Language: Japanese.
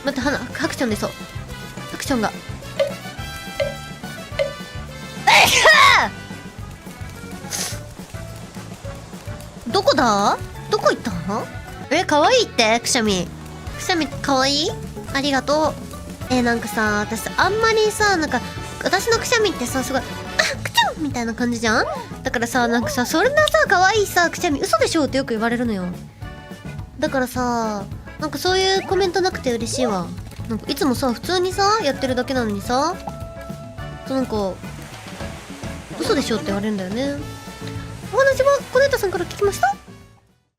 待って、ハクション出そう。ハクションがどこだ？どこ行ったの？可愛いって、くしゃみ。くしゃみ可愛い？ありがとう。なんかさ、私あんまりさ、なんか、私のくしゃみってさ、すごい、くちゃんみたいな感じじゃん？だからさ、なんかさ、そんなさ、可愛いさ、くしゃみ、嘘でしょってよく言われるのよ。だからさ、なんかそういうコメントなくて嬉しいわ。なんかいつもさ、普通にさ、やってるだけなのにさ、なんか、嘘でしょって言われるんだよね。お話は、コネタさんから聞きました。